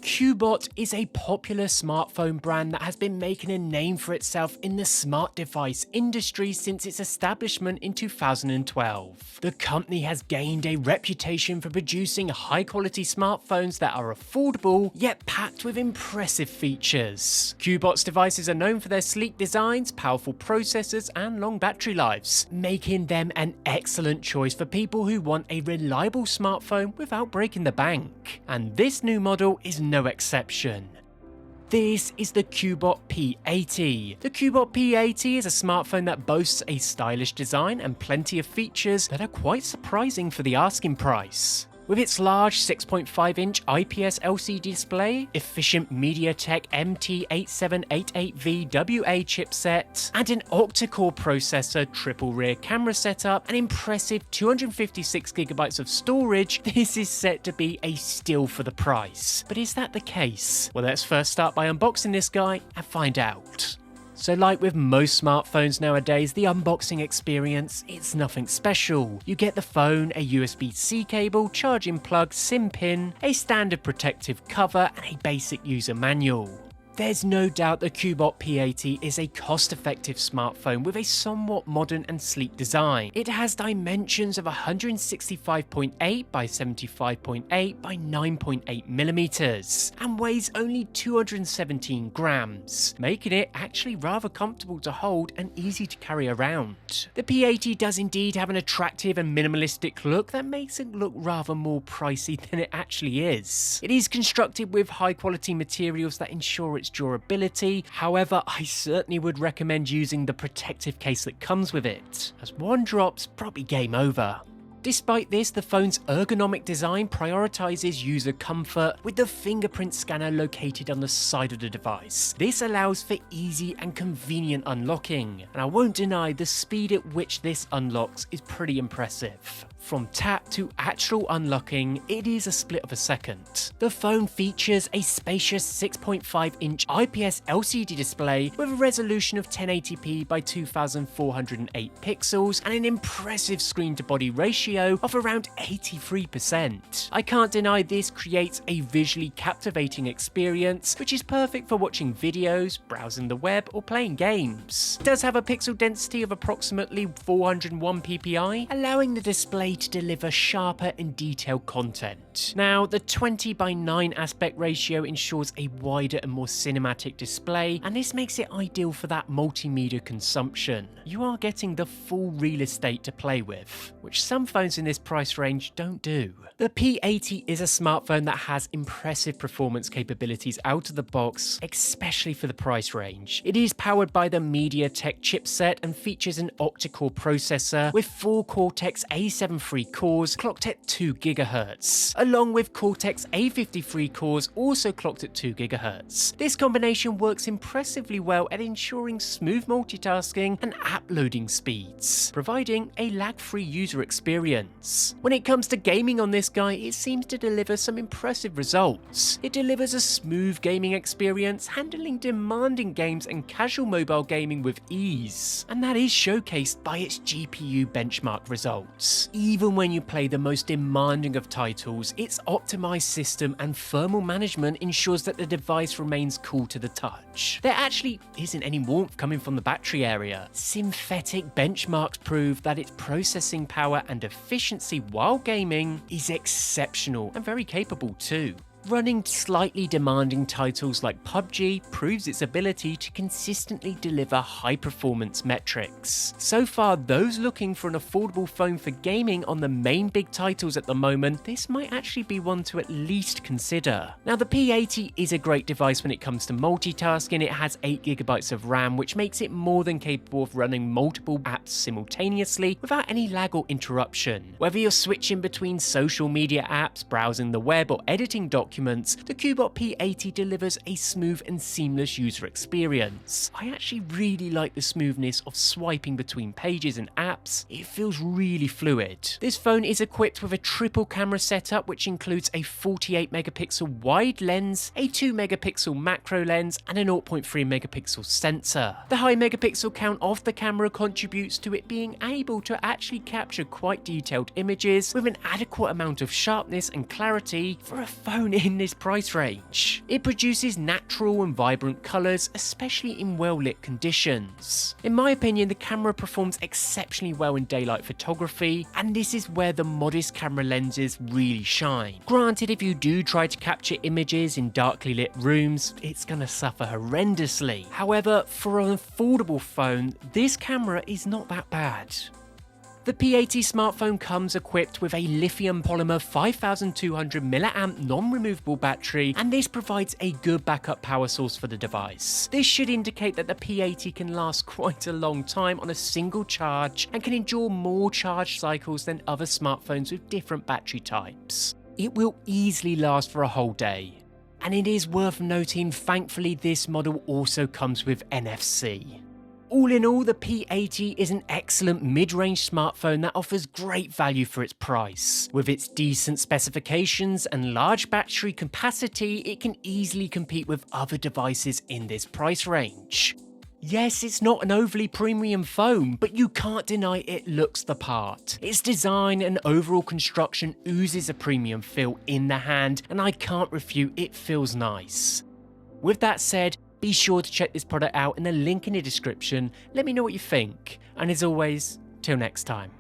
Cubot is a popular smartphone brand that has been making a name for itself in the smart device industry since its establishment in 2012. The company has gained a reputation for producing high-quality smartphones that are affordable yet packed with impressive features. Cubot's devices are known for their sleek designs, powerful processors, and long battery lives, making them an excellent choice for people who want a reliable smartphone without breaking the bank. And this new model is no exception. This is the Cubot P80. The Cubot P80 is a smartphone that boasts a stylish design and plenty of features that are quite surprising for the asking price. With its large 6.5-inch IPS LCD display, efficient MediaTek MT8788V chipset, and an octa-core processor, triple rear camera setup, an impressive 256GB of storage, this is set to be a steal for the price. But is that the case? Well, let's first start by unboxing this guy and find out. So like with most smartphones nowadays, the unboxing experience, it's nothing special. You get the phone, a USB-C cable, charging plug, SIM pin, a standard protective cover, and a basic user manual. There's no doubt the Cubot P80 is a cost-effective smartphone with a somewhat modern and sleek design. It has dimensions of 165.8 by 75.8 by 9.8mm and weighs only 217 grams, making it actually rather comfortable to hold and easy to carry around. The P80 does indeed have an attractive and minimalistic look that makes it look rather more pricey than it actually is. It is constructed with high-quality materials that ensure its durability. However, I certainly would recommend using the protective case that comes with it, as one drop's probably game over. Despite this, the phone's ergonomic design prioritizes user comfort with the fingerprint scanner located on the side of the device. This allows for easy and convenient unlocking, and I won't deny the speed at which this unlocks is pretty impressive. From tap to actual unlocking, it is a split of a second. The phone features a spacious 6.5-inch IPS LCD display with a resolution of 1080p by 2408 pixels and an impressive screen-to-body ratio of around 83%. I can't deny this creates a visually captivating experience, which is perfect for watching videos, browsing the web, or playing games. It does have a pixel density of approximately 401 ppi, allowing the display to deliver sharper and detailed content. Now, the 20:9 aspect ratio ensures a wider and more cinematic display, and this makes it ideal for that multimedia consumption. You are getting the full real estate to play with, which some phones in this price range don't do. The P80 is a smartphone that has impressive performance capabilities out of the box, especially for the price range. It is powered by the MediaTek chipset and features an octa-core processor with 4 Cortex-A73 cores clocked at 2 GHz, along with Cortex-A53 cores also clocked at 2 GHz. This combination works impressively well at ensuring smooth multitasking and app loading speeds, providing a lag-free user experience. When it comes to gaming on this guy, it seems to deliver some impressive results. It delivers a smooth gaming experience, handling demanding games and casual mobile gaming with ease, and that is showcased by its GPU benchmark results. Even when you play the most demanding of titles, its optimized system and thermal management ensures that the device remains cool to the touch. There actually isn't any warmth coming from the battery area. Synthetic benchmarks prove that its processing power and efficiency while gaming is exceptional and very capable too. Running slightly demanding titles like PUBG proves its ability to consistently deliver high-performance metrics. So far, those looking for an affordable phone for gaming on the main big titles at the moment, this might actually be one to at least consider. Now, the P80 is a great device when it comes to multitasking. It has 8GB of RAM, which makes it more than capable of running multiple apps simultaneously without any lag or interruption. Whether you're switching between social media apps, browsing the web, or editing documents, the Cubot P80 delivers a smooth and seamless user experience. I actually really like the smoothness of swiping between pages and apps. It feels really fluid. This phone is equipped with a triple camera setup, which includes a 48MP wide lens, a 2MP macro lens, and a 0.3MP sensor. The high megapixel count of the camera contributes to it being able to actually capture quite detailed images with an adequate amount of sharpness and clarity for a phone in this price range. It produces natural and vibrant colours, especially in well-lit conditions. In my opinion, the camera performs exceptionally well in daylight photography, and this is where the modest camera lenses really shine. Granted, if you do try to capture images in darkly lit rooms, it's gonna suffer horrendously. However, for an affordable phone, this camera is not that bad. The P80 smartphone comes equipped with a lithium polymer 5200 mAh non-removable battery, and this provides a good backup power source for the device. This should indicate that the P80 can last quite a long time on a single charge and can endure more charge cycles than other smartphones with different battery types. It will easily last for a whole day. And it is worth noting, thankfully this model also comes with NFC. All in all, the P80 is an excellent mid-range smartphone that offers great value for its price. With its decent specifications and large battery capacity, it can easily compete with other devices in this price range. Yes, it's not an overly premium phone, but you can't deny it looks the part. Its design and overall construction oozes a premium feel in the hand, and I can't refute it feels nice. With that said, be sure to check this product out in the link in the description. Let me know what you think, and as always, till next time.